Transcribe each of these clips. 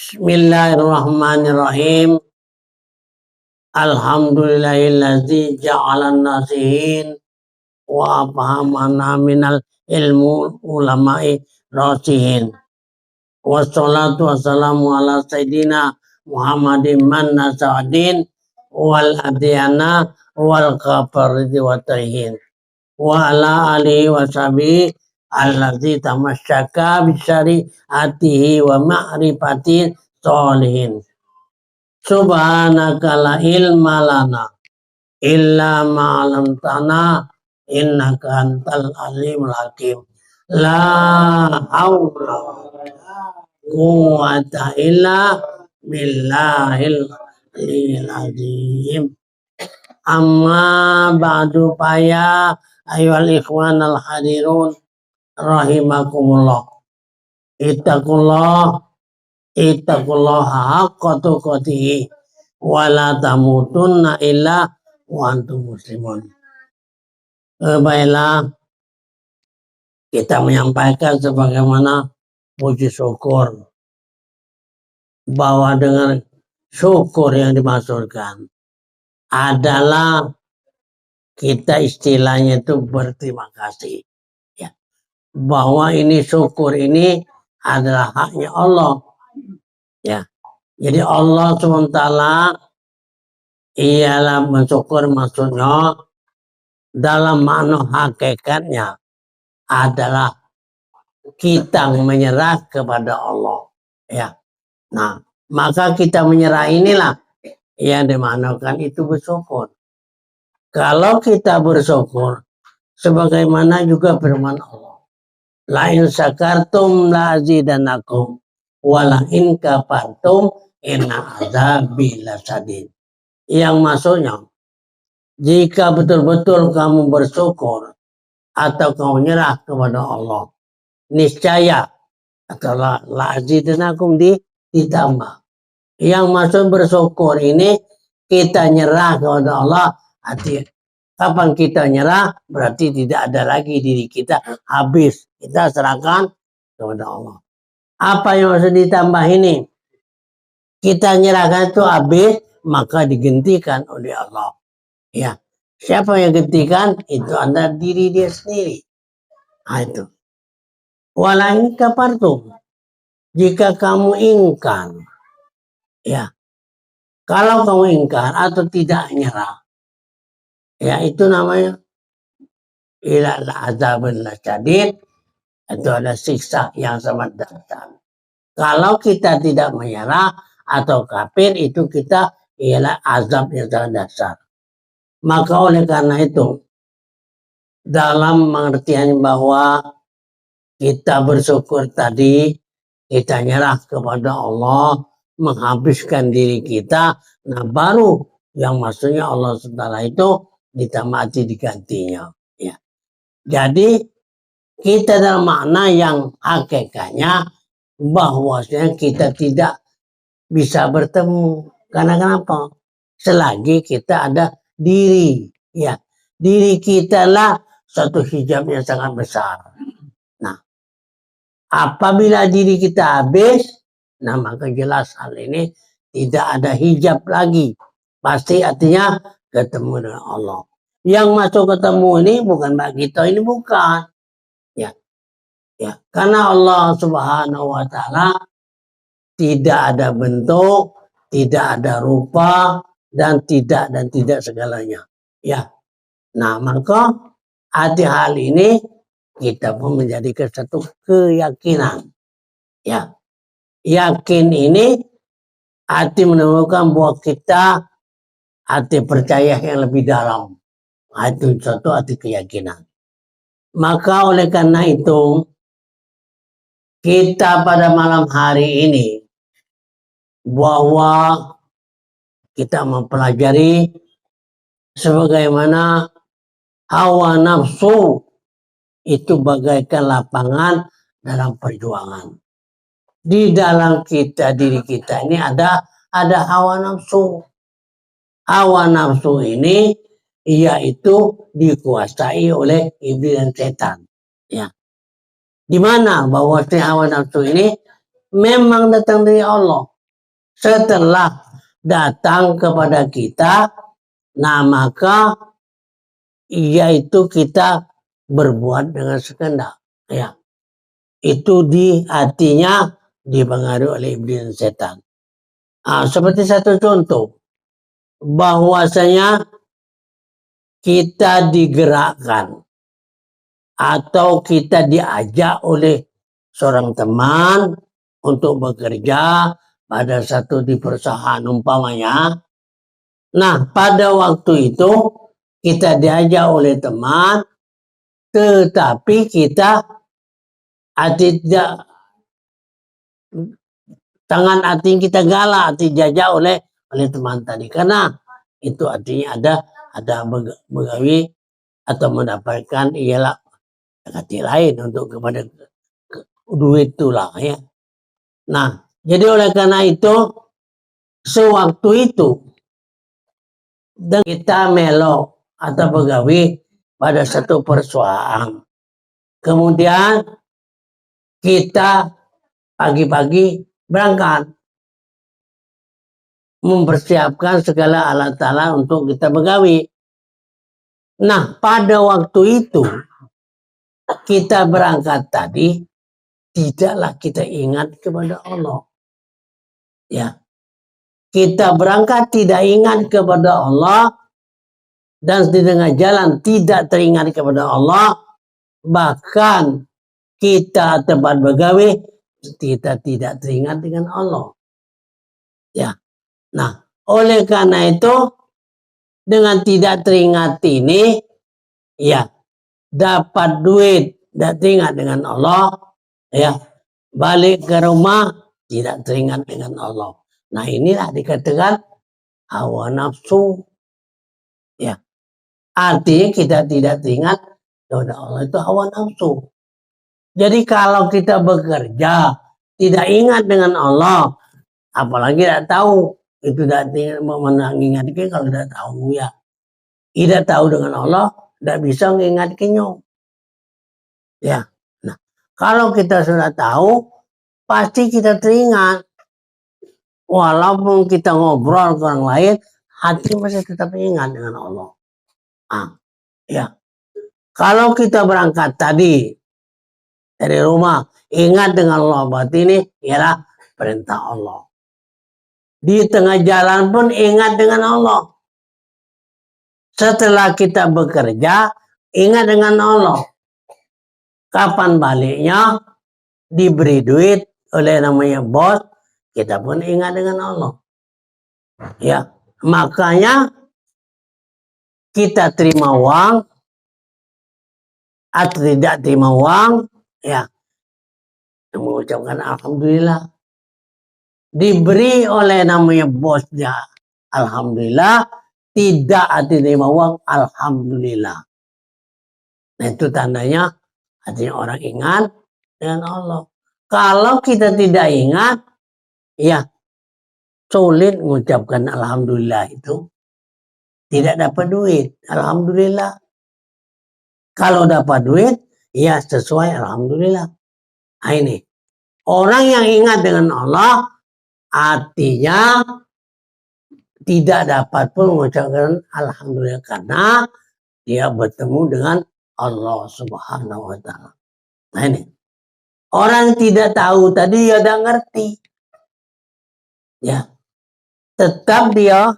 Bismillahirrahmanirrahim. Alhamdulillahilladzi ja'alan nasihin wa fahamana minal ilmu ulama'i rasihin. Wassalatu wassalamu ala sayyidina Muhammadin man nasa'adin wal adiyana wal kafaridi wa taihin. Wa ala alihi wa sahbihi alladzi tamasyaka bisyari'atihi wa ma'rifati sholihin. Subhanaka la ilma lana illa ma'alamtana innaka antal alimul hakim. La haula quwwata illa billahil azim. Amma ba'du faya ayyuhal ikhwanal hadirun rahimakumullah. Ittaqullaha haqqa tuqatih wa la tamutunna illa wa antum muslimun. Baiklah, kita menyampaikan sebagaimana puji syukur bahwa dengan syukur yang dimaksudkan adalah kita istilahnya itu berterima kasih, ya, bahwa ini syukur ini adalah haknya Allah, ya. Jadi Allah SWT ialah mensyukur, maksudnya dalam makna hakikatnya adalah kita menyerah kepada Allah, ya. Nah, maka kita menyerah inilah yang dimanakan itu bersyukur. Kalau kita bersyukur, sebagaimana juga firman Allah, la in syakartum la azidanakum wa la in kafartum inna azabi lasyadid. Yang maksudnya, jika betul-betul kamu bersyukur atau kamu menyerah kepada Allah, niscaya atau la azidanakum ditambah. Yang maksud bersyukur ini kita nyerah kepada Allah. Artinya, kapan kita nyerah berarti tidak ada lagi diri kita, habis. Kita serahkan kepada Allah. Apa yang harus ditambah ini? Kita nyerahkan itu habis, maka digantikan oleh Allah. Ya, siapa yang gantikan? Itu adalah diri dia sendiri. Nah, itu. Walain kafartum. Jika kamu ingkar, ya, kalau kamu ingkar atau tidak nyerah, ya itu namanya ilal azabun lasyadid, itu ada siksa yang sangat dahsyat. Kalau kita tidak menyerah atau kafir, itu kita ialah azab yang sangat dahsyat. Maka oleh karena itu, dalam pengertian bahwa kita bersyukur tadi, kita nyerah kepada Allah, menghabiskan diri kita, nah baru yang maksudnya Allah SWT itu ditamati digantinya. Ya. Jadi kita dalam makna yang hakikatnya bahwasanya kita tidak bisa bertemu. Karena kenapa? Selagi kita ada diri, ya, diri kita lah satu hijab yang sangat besar. Nah, apabila diri kita habis, nah maka jelas hal ini tidak ada hijab lagi. Pasti artinya ketemu dengan Allah. Yang masuk ketemu ini bukan bagi kita, ini bukan. Ya. Ya, karena Allah Subhanahu wa taala tidak ada bentuk, tidak ada rupa, dan tidak segalanya. Ya. Nah, maka hati hal ini kita pun menjadikan satu keyakinan. Ya. Yakin ini hati menemukan bahwa kita hati percaya yang lebih dalam. Itu satu hati keyakinan. Maka oleh karena itu, kita pada malam hari ini bahwa kita mempelajari sebagaimana hawa nafsu itu bagaikan lapangan dalam perjuangan. Di dalam kita, diri kita ini ada hawa nafsu. Hawa nafsu ini yaitu dikuasai oleh iblis dan setan. Ya. Di mana bahwa hawa nafsu ini memang datang dari Allah. setelah datang kepada kita, nah maka yaitu kita berbuat dengan sekehendak. Ya, itu di hatinya dipengaruhi oleh iblis dan setan. Seperti satu contoh, bahwasanya kita digerakkan atau kita diajak oleh seorang teman untuk bekerja pada satu di perusahaan umpamanya. Nah, pada waktu itu kita diajak oleh teman, tetapi kita tidak tangan hati kita galak, hati jajak oleh teman tadi, karena itu artinya ada begawi atau mendapatkan ialah hati lain untuk kepada duit itulah ya. Nah, jadi oleh karena itu sewaktu itu dan kita melo atau begawi pada satu perusahaan, kemudian kita pagi-pagi berangkat mempersiapkan segala alat-alat untuk kita begawi. Nah, pada waktu itu kita berangkat tadi tidaklah kita ingat kepada Allah. Ya. Kita berangkat tidak ingat kepada Allah dan di tengah jalan tidak teringat kepada Allah, bahkan kita tempat begawi kita tidak teringat dengan Allah. Ya. Nah, oleh karena itu dengan tidak teringat ini ya dapat duit, tidak teringat dengan Allah, ya balik ke rumah tidak teringat dengan Allah. Nah, inilah dikatakan hawa nafsu. Ya, artinya kita tidak teringat kepada Allah, itu hawa nafsu. Jadi kalau kita bekerja tidak ingat dengan Allah, apalagi tidak tahu, itu tidak mengingat kalau tidak tahu ya. Tidak tahu dengan Allah, tidak bisa mengingatkannya. Ya. Nah, kalau kita sudah tahu, pasti kita teringat. Walaupun kita ngobrol ke orang lain, hati masih tetap ingat dengan Allah. Ya. Kalau kita berangkat tadi dari rumah, ingat dengan Allah, berarti ini ialah perintah Allah. Di tengah jalan pun ingat dengan Allah. Setelah kita bekerja, ingat dengan Allah. Kapan baliknya, diberi duit oleh namanya bos, kita pun ingat dengan Allah. Ya, makanya kita terima uang atau tidak terima uang, ya mengucapkan alhamdulillah. Diberi oleh namanya bosnya, alhamdulillah. Tidak terima uang, alhamdulillah. Nah, itu tandanya artinya orang ingat dengan Allah. Kalau kita tidak ingat, ya sulit mengucapkan alhamdulillah itu. Tidak dapat duit, alhamdulillah. Kalau dapat duit, ya sesuai alhamdulillah. Nah, ini orang yang ingat dengan Allah artinya tidak dapat pun mengucapkan alhamdulillah karena dia bertemu dengan Allah Subhanahu wa taala. Nah, ini orang tidak tahu tadi ya tidak ngerti. Ya. Tetap dia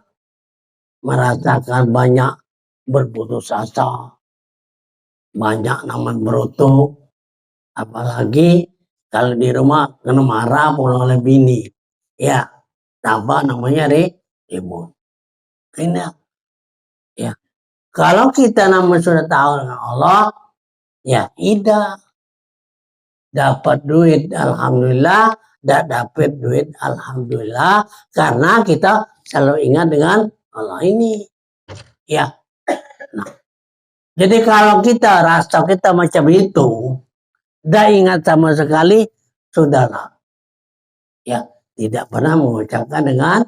merasakan banyak berputus asa, banyak naman berutuk, apalagi kalau di rumah kena marah pula oleh bini. Ya, apa namanya ribut. Ini ya. Kalau kita namanya sudah tahu dengan Allah, ya tidak dapat duit alhamdulillah, tidak dapat duit alhamdulillah, karena kita selalu ingat dengan Allah ini. Ya. Nah, jadi kalau kita rasa kita macam itu, tidak ingat sama sekali, sudahlah. Ya, tidak pernah mengucapkan dengan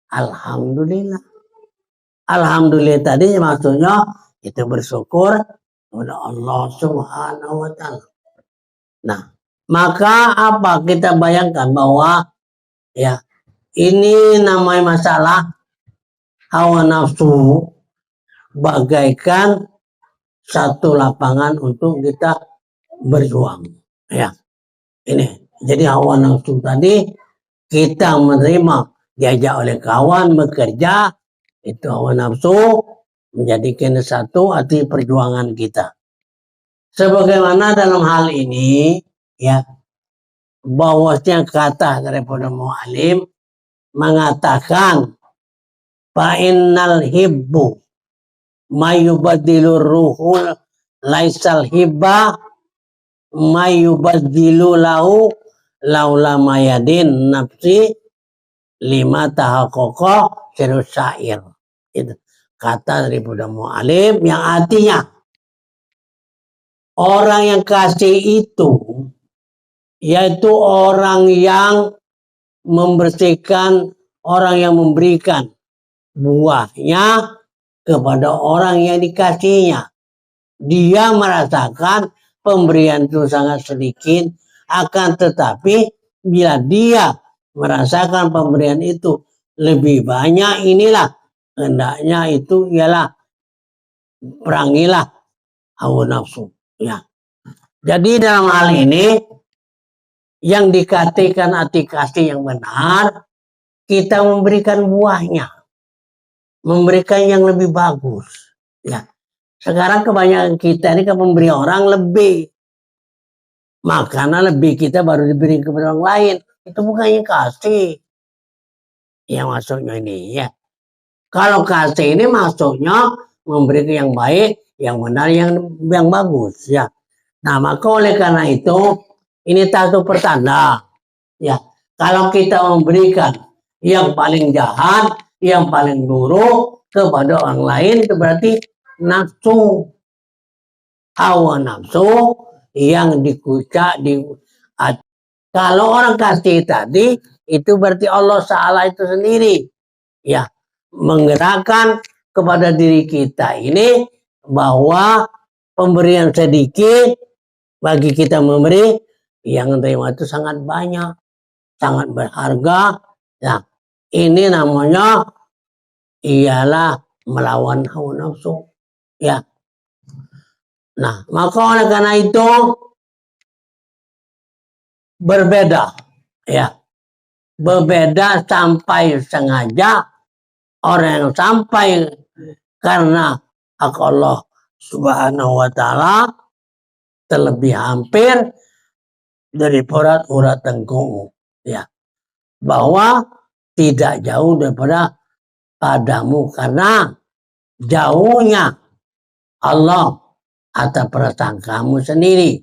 alhamdulillah. Alhamdulillah tadi maksudnya itu bersyukur kepada Allah Subhanahu wa taala. Nah, maka apa kita bayangkan bahwa ya Ini namanya masalah hawa nafsu bagaikan satu lapangan untuk kita berjuang. Ya, ini. Jadi hawa nafsu tadi kita menerima diajak oleh kawan bekerja, itu hawa nafsu menjadikan satu arti perjuangan kita. Sebagaimana dalam hal ini ya bahwasanya kata daripada mu'alim mengatakan fa'innal hibbu mayubadilur ruhul laisal hibba mayubadilu lahu laula mayadin nafsi lima tahaqqa sirus syair. Itu kata daripada mu'alim yang artinya orang yang kasih itu yaitu orang yang membersihkan, orang yang memberikan buahnya kepada orang yang dikasihnya. Dia merasakan pemberian itu sangat sedikit, akan tetapi bila dia merasakan pemberian itu lebih banyak, inilah hendaknya itu ialah perangilah hawa nafsu. Ya. Jadi dalam hal ini yang dikatakan hati kasih yang benar, kita memberikan buahnya, memberikan yang lebih bagus. Ya. Sekarang kebanyakan kita ini kan memberi orang lebih, makanan lebih kita baru diberi kepada orang lain. Itu bukannya kasih. Yang maksudnya ini ya. Kalau kasih ini maksudnya memberi yang baik, yang benar, yang bagus ya. Nah, maka oleh karena itu ini satu pertanda ya. Kalau kita memberikan yang paling jahat, yang paling buruk kepada orang lain, itu berarti nafsu, hawa nafsu yang dikucak di. Kalau orang kasih tadi itu berarti Allah Ta'ala itu sendiri ya menggerakkan kepada diri kita ini bahwa pemberian sedikit bagi kita memberi, yang terima itu sangat banyak, sangat berharga. Nah, ini namanya ialah melawan hawa nafsu. Ya. Nah, maka oleh karena itu berbeda, ya, berbeda sampai sengaja orang yang sampai karena hak Allah Subhanahu wa Ta'ala terlebih hampir dari urat tengkukmu, ya, bahwa tidak jauh daripada padamu karena jauhnya Allah atas prasangkamu sendiri.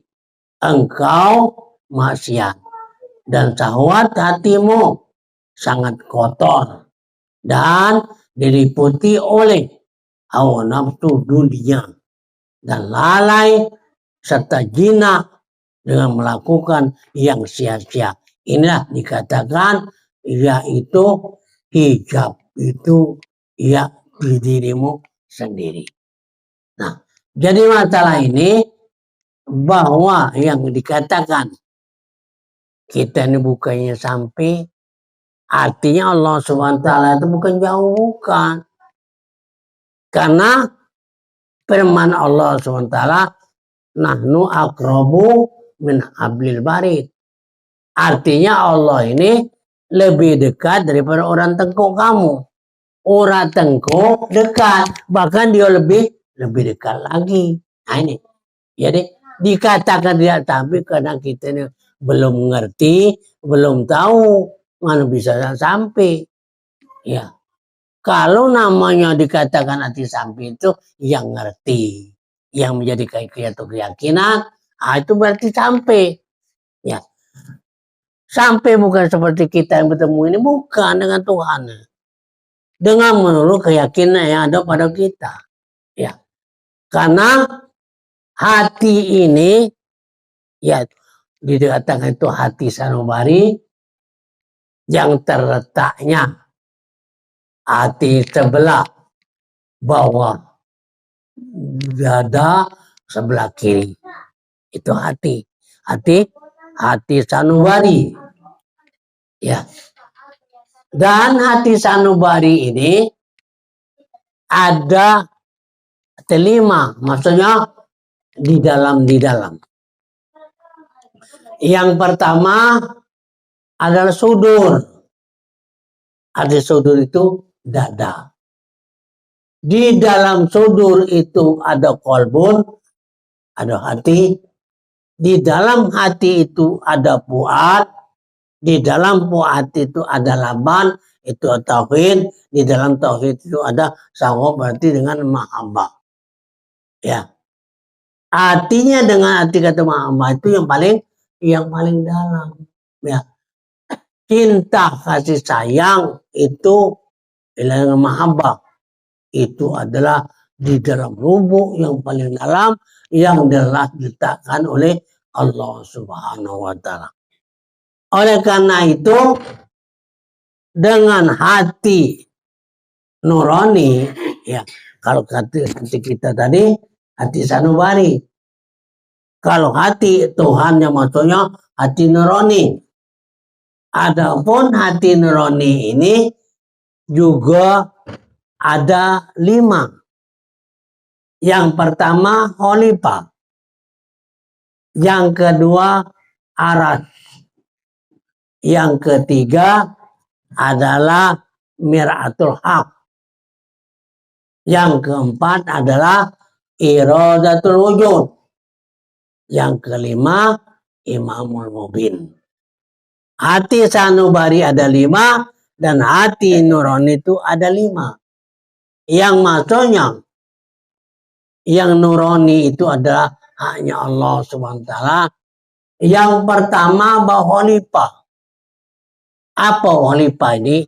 Engkau maksiat dan syahwat hatimu sangat kotor dan diliputi oleh hawa nafsu dunia dan lalai serta jinak dengan melakukan yang sia-sia. Inilah dikatakan yaitu hijab itu ya di dirimu sendiri. Nah, jadi masalah ini bahwa yang dikatakan kita ini bukannya sampai, artinya Allah SWT itu bukan jauh, bukan. Karena firman Allah SWT, nahnu akrabu min hablil barid. Artinya Allah ini lebih dekat daripada orang tengkuk kamu. Orang tengkuk dekat, bahkan dia lebih dekat lagi. Nah ini, jadi dikatakan tidak sampai karena kita ini belum mengerti, belum tahu mana bisa sampai. Ya, kalau namanya dikatakan hati sampai itu yang ngerti, yang menjadi keyakinan, itu berarti sampai. Ya, sampai bukan seperti kita yang bertemu ini, bukan dengan Tuhan, dengan menurut keyakinan yang ada pada kita. Ya, karena hati ini, ya, dikatakan itu hati sanubari yang terletaknya hati sebelah bawah dada sebelah kiri. Itu hati sanubari. Ya. Dan hati sanubari ini ada telima, maksudnya di dalam. Yang pertama adalah sudur. Ada sudur itu dada. Di dalam sudur itu ada kolbun, ada hati. Di dalam hati itu ada fuad. Di dalam fuad itu ada laban, itu tauhid. Di dalam tauhid itu ada sawab, berarti dengan mahabbah. Ya. Artinya dengan arti kata mahabbah itu yang paling dalam. Ya. Cinta kasih sayang itu dengan mahabbah. Itu adalah di dalam lubuk yang paling dalam yang telah diletakkan oleh Allah Subhanahu wa Ta'ala. Oleh karena itu, dengan hati nurani, ya, kalau hati kita tadi, hati sanubari. Kalau hati Tuhan yang maksudnya hati nurani. Adapun hati nurani ini juga ada 5. Yang pertama Khalifah. Yang kedua Aras. Yang ketiga adalah Mir'atul Haq. Yang keempat adalah Iradatul Wujud. Yang kelima Imamul Mubin. Hati sanubari ada 5 dan hati nurani itu ada 5. Yang maksudnya yang nurani itu adalah hanya Allah Subhanahu wa Ta'ala. Yang pertama Khalifah. Apa khalifah ini?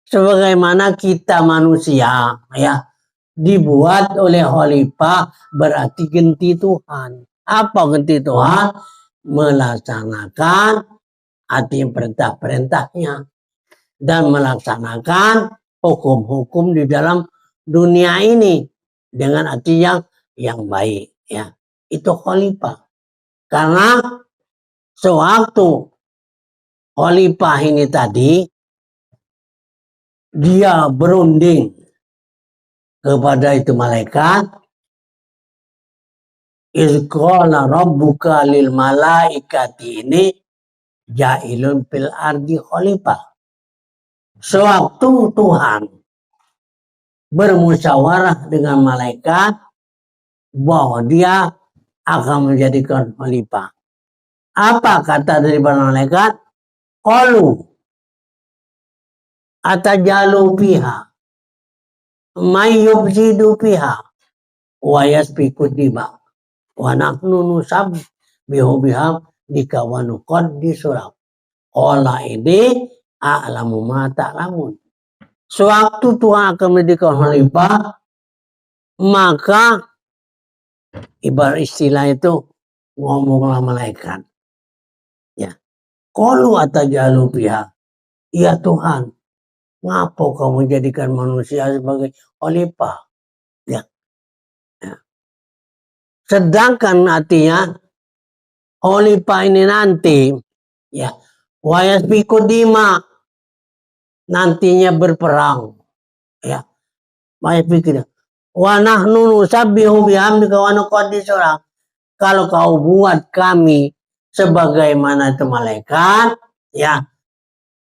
Sebagaimana kita manusia, ya, dibuat oleh khalifah berarti ganti Tuhan. Apa ganti Tuhan? Melaksanakan arti perintah-perintahnya dan melaksanakan hukum-hukum di dalam dunia ini dengan arti yang baik, ya. Itu khalifah. Karena sewaktu khalifah ini tadi dia berunding kepada itu malaikat, izqala rabbuka lil malaikati ini ja'ilun fil ardi khalifah. Sewaktu Tuhan bermusyawarah dengan malaikat bahwa dia akan menjadikan khalifah. Apa kata dari malaikat? Qalu atajalu fiha may yufsidu fiha wa yasfiku dima wa nahnu nusabbihu bihamdika wa nuqaddisu lak. Qala ini a'lamu ma ta'lamun. Sewaktu Tuhan akan menjadikan khalifah, maka ibarat istilah itu ngomonglah malaikat. Ya. Qalu atajalu fiha. Ya Tuhan, ngapa kau menjadikan manusia sebagai khalifah? Ya. Ya. Sedangkan artinya khalifah ini nanti, ya, wa yasfiku dima, nantinya berperang, ya. Wa yasfiku wa nahnu nusabbihu bihamdika wa nuqaddisu lak. Kalau kau buat kami sebagaimana itu malaikat, ya,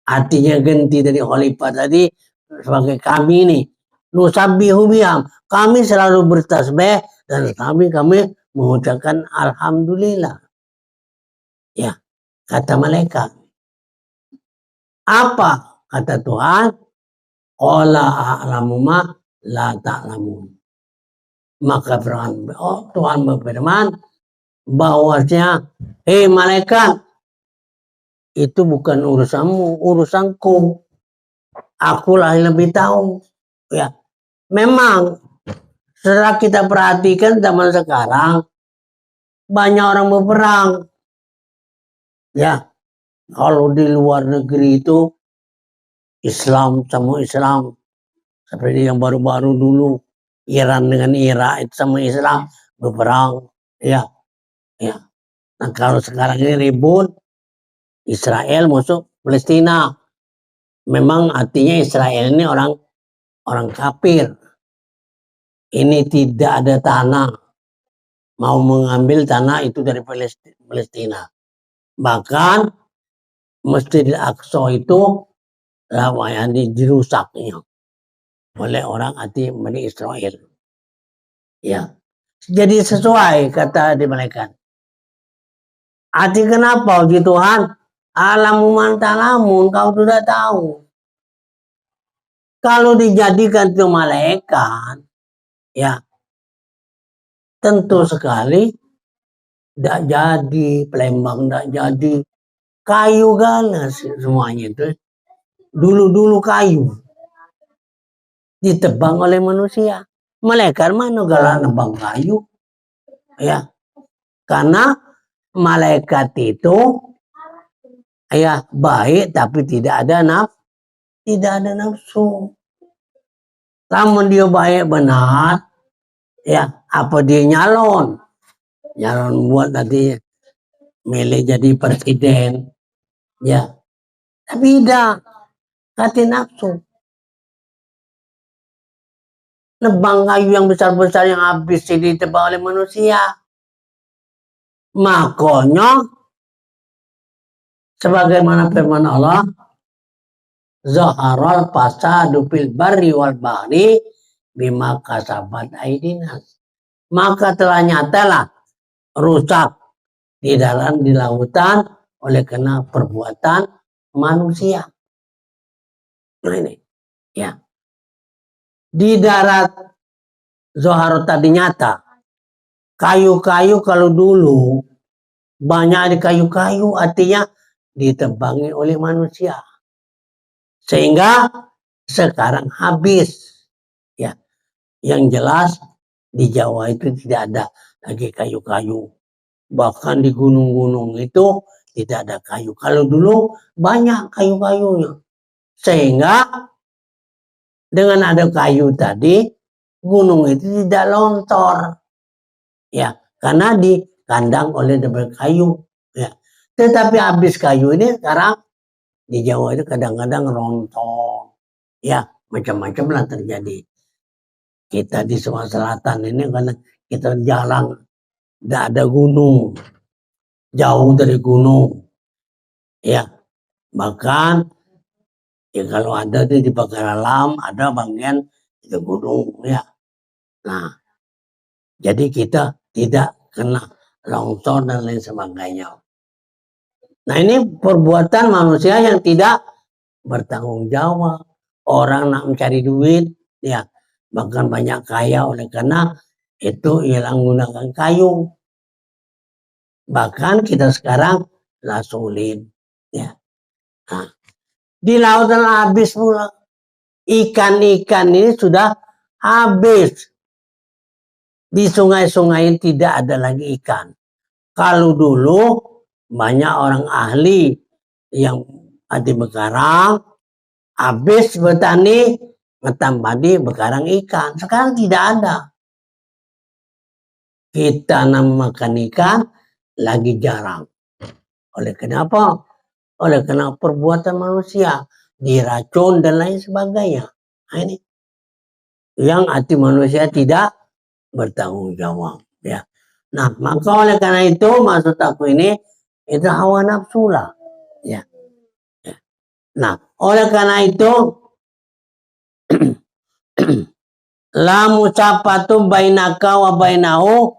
artinya ganti dari khalifah tadi sebagai kami ini. Nusabbihu biham, kami selalu bertasbih dan kami mengucapkan alhamdulillah. Ya, kata malaikat. Apa kata Tuhan? Qala a'lamu ma la ta'lamun. Maka Tuhan berfirman bahwasanya, hei malaikat, itu bukan urusanmu, urusanku. Akulah yang lebih tahu. Ya, memang setelah kita perhatikan zaman sekarang banyak orang berperang. Ya, kalau di luar negeri itu Islam sama Islam, seperti yang baru-baru dulu Iran dengan Irak itu sama Islam berperang. Ya, ya. Nah kalau sekarang ini ribut Israel musuh Palestina. memang artinya Israel ini orang kafir. Ini tidak ada tanah, mau mengambil tanah itu dari Palestina. Bahkan Masjidil Aqsa itu yang dirusaknya oleh orang anti Bani Israel. Ya, jadi sesuai kata di malaikat. Arti kenapa uji Tuhan? Alamu mantalamun, kau sudah tahu. Kalau dijadikan itu malaikat, ya tentu sekali tidak jadi, Palembang tidak jadi. Kayu ganas semuanya itu. Dulu-dulu kayu. Ditebang oleh manusia. Malaikat mana galak nebang kayu? Ya, karena malaikat itu ya baik tapi tidak ada nafsu. Namun dia baik benar, ya apa dia nyalon buat nanti milih jadi presiden, ya tapi tidak hati nafsu. Nebang kayu yang besar-besar yang habis ditebang oleh manusia. Makanya sebagaimana firman Allah, zaharal fasadu fil barri wal bahri bima kasabat aidinas. Maka telah nyatalah rusak di lautan oleh karena perbuatan manusia. Nah ini, ya. Di darat Zohar tadi nyata. Kayu-kayu kalau dulu banyak di kayu-kayu artinya ditebangi oleh manusia. Sehingga sekarang habis. Ya. Yang jelas di Jawa itu tidak ada lagi kayu-kayu. Bahkan di gunung-gunung itu tidak ada kayu. Kalau dulu banyak kayu-kayunya. Sehingga dengan ada kayu tadi, gunung itu tidak longsor. Ya, karena dikandang oleh kayu. Ya. Tetapi habis kayu ini sekarang di Jawa itu kadang-kadang rontok. Ya, macam-macam lah terjadi. Kita di Sumatera Selatan ini karena kita jalan tidak ada gunung, jauh dari gunung. Ya, bahkan ya kalau ada di Pagaralam ada bagian itu gunung ya. Nah, jadi kita tidak kena longsor dan lain sebagainya. Nah ini perbuatan manusia yang tidak bertanggung jawab. Orang nak mencari duit, ya bahkan banyak kaya oleh karena itu hilang gunakan kayu. Bahkan kita sekarang lah sulit. Ya. Nah, di lautan habis pula. Ikan-ikan ini sudah habis. Di sungai-sungai tidak ada lagi ikan. Kalau dulu banyak orang ahli yang di bekarang, habis bertani, ngetam padi, bekarang ikan. Sekarang tidak ada. Kita makan ikan lagi jarang. Oleh kenapa? Oleh karena perbuatan manusia, diracun dan lain sebagainya. Nah, ini yang hati manusia tidak bertanggung jawab. Ya. Nah, maka oleh karena itu maksud aku ini itu hawa nafsu lah. Ya. Ya. Nah, oleh karena itu la musafatu bainaka wa bainahu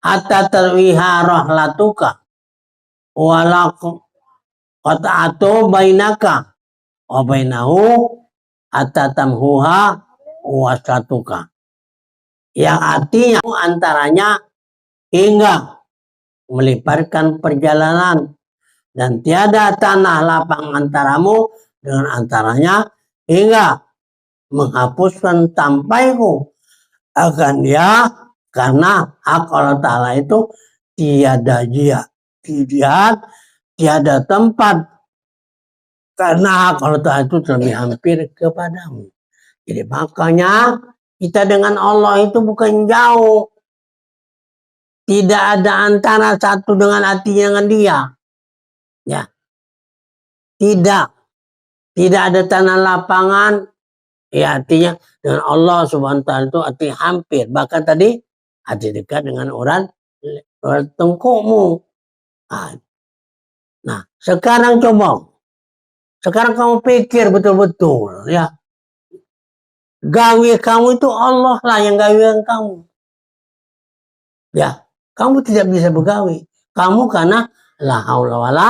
hatta tarwiha rahlatuka wala qata'atu bainaka wa bainahu hatta tamhuha waslatuka. Yang artinya antaranya hingga meliparkan perjalanan dan tiada tanah lapang antaramu dengan antaranya hingga menghapuskan tampaiku akan dia karena hak Allah Ta'ala itu tiada tiada tempat karena hak Allah Ta'ala itu lebih hampir kepadamu. Jadi makanya kita dengan Allah itu bukan jauh. Tidak ada antara satu dengan hati dengan dia. Ya. Tidak. Tidak ada tanah lapangan. Ya artinya dengan Allah Subhanahu wa taala itu artinya hampir. Bahkan tadi hati dekat dengan orang tengkukmu. Nah, sekarang coba. Sekarang kamu pikir betul-betul ya. Gawe kamu itu Allah lah yang gawean kamu. Ya, kamu tidak bisa bergawe. Kamu karena la haula wala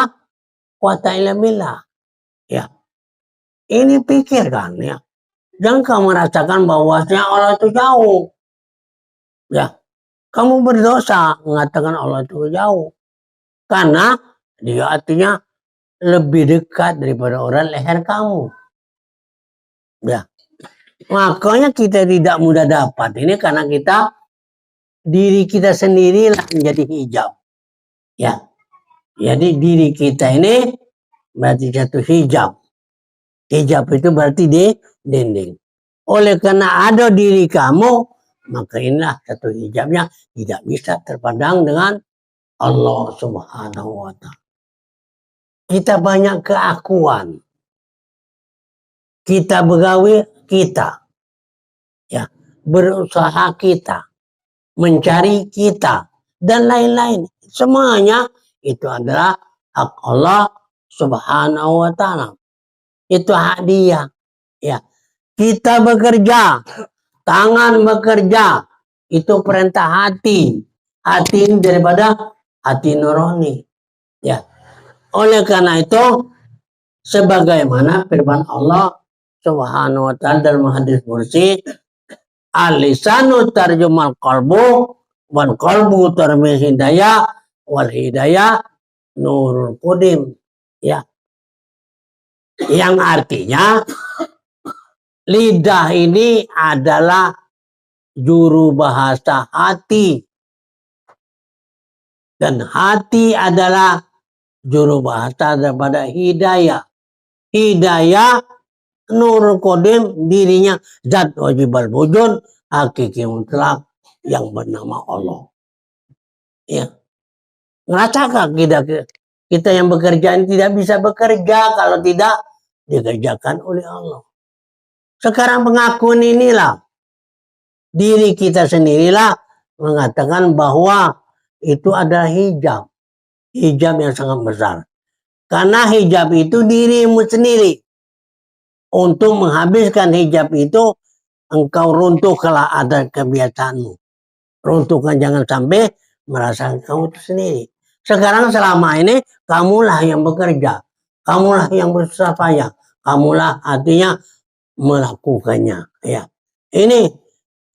quwata illa billah. Ya. Ini pikirkan ya. Jangan kamu merasakan bahwasanya Allah itu jauh. Ya. Kamu berdosa mengatakan Allah itu jauh. Karena dia artinya lebih dekat daripada orang leher kamu. Ya. Makanya kita tidak mudah dapat. Ini karena kita diri kita sendirilah menjadi hijab. Ya. Jadi diri kita ini berarti satu hijab. Hijab itu berarti di dinding. Oleh karena ada diri kamu, maka inilah satu hijabnya tidak bisa terpandang dengan Allah Subhanahu wa taala. Kita banyak keakuan. Kita begawe kita. Ya, berusaha kita, mencari kita dan lain-lain. Semuanya itu adalah hak Allah Subhanahu wa taala. Itu hak dia. Ya. Kita bekerja, tangan bekerja, itu perintah hati. Hati ini daripada hati nurani. Ya. Oleh karena itu, sebagaimana firman Allah Subhanahu wa taala dalam hadis kursi, al-lisanu tarjumal qalbu wal qalbu tarmil hidayah wal hidayah nurul qudim. Ya. Yang artinya lidah ini adalah juru bahasa hati. Dan hati adalah juru bahasa daripada hidayah. Hidayah Nurul Qadim dirinya zat wajibal wujud hakiki mutlak yang bernama Allah. Ya. Ngerasakah kita yang bekerja ini tidak bisa bekerja kalau tidak dikerjakan oleh Allah. Sekarang pengakuan inilah diri kita sendirilah mengatakan bahwa itu adalah hijab. Hijab yang sangat besar. Karena hijab itu dirimu sendiri. Untuk menghabiskan hijab itu, engkau runtuhkanlah ada kebiasaanmu. Runtuhkan, jangan sampai merasa kamu itu sendiri. Sekarang selama ini, kamulah yang bekerja. Kamulah yang bersusah payah. Kamulah artinya melakukannya. Ya. Ini,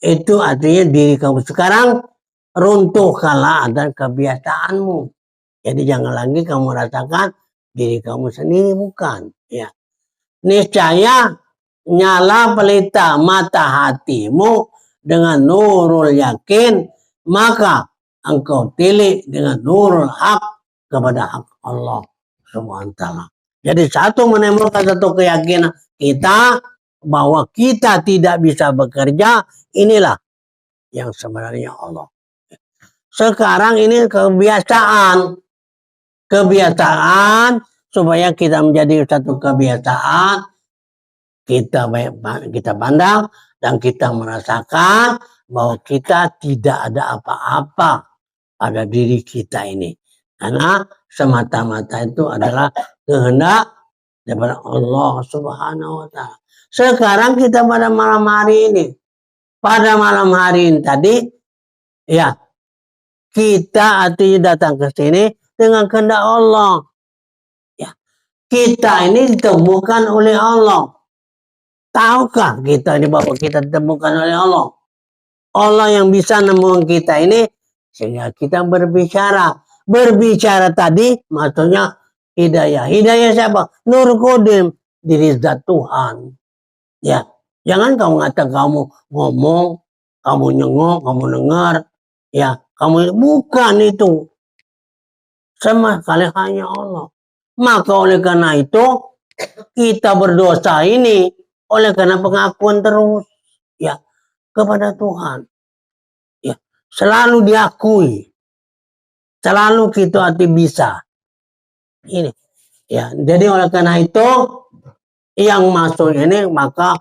itu artinya diri kamu. Sekarang, runtuhkanlah ada kebiasaanmu. Jadi jangan lagi kamu rasakan diri kamu sendiri, bukan. Ya. Niscaya nyala pelita mata hatimu dengan nurul yakin, maka engkau tilik dengan nurul hak kepada hak Allah Subhanahu wa taala. Jadi satu menemukan satu keyakinan kita bahwa kita tidak bisa bekerja, inilah yang sebenarnya Allah. Sekarang ini kebiasaan supaya kita menjadi satu kebiasaan, kita pandang dan kita merasakan bahwa kita tidak ada apa-apa pada diri kita ini. Karena semata-mata itu adalah kehendak daripada Allah Subhanahu wa taala. Sekarang kita pada malam hari ini. Pada malam hari ini tadi, ya, kita artinya datang ke sini dengan kehendak Allah. Kita ini ditemukan oleh Allah. Tahukah kita ini bahwa kita ditemukan oleh Allah? Allah yang bisa nemukan kita ini sehingga kita berbicara. Berbicara tadi maksudnya hidayah. Hidayah siapa? Nur Qadim, diri zat Tuhan. Ya, jangan kamu ngatakan kamu ngomong, kamu nyengok, kamu dengar, ya, kamu bukan itu. Sama sekali hanya Allah. Maka oleh karena itu kita berdosa ini oleh karena pengakuan terus ya kepada Tuhan. Ya, selalu diakui. Selalu kita hati bisa. Ini. Ya, jadi oleh karena itu yang masuk ini maka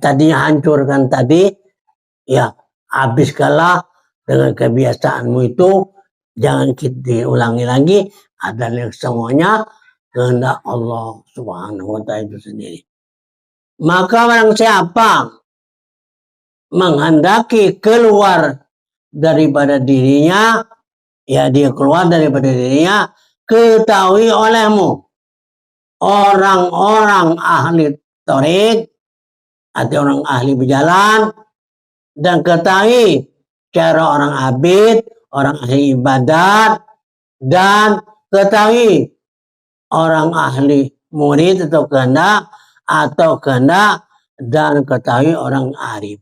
tadinya hancurkan tadi, ya habiskanlah dengan kebiasaanmu itu, jangan diulangi lagi, adalah semuanya kehendak Allah Subhanahu wa Ta'ala itu sendiri. Maka barang siapa menghendaki keluar daripada dirinya, ya dia keluar daripada dirinya, ketahui olehmu orang-orang ahli tarik atau orang ahli berjalan, dan ketahui cara orang abid, orang ahli ibadat, dan ketahui orang ahli murid atau kehendak, dan ketahui orang arif.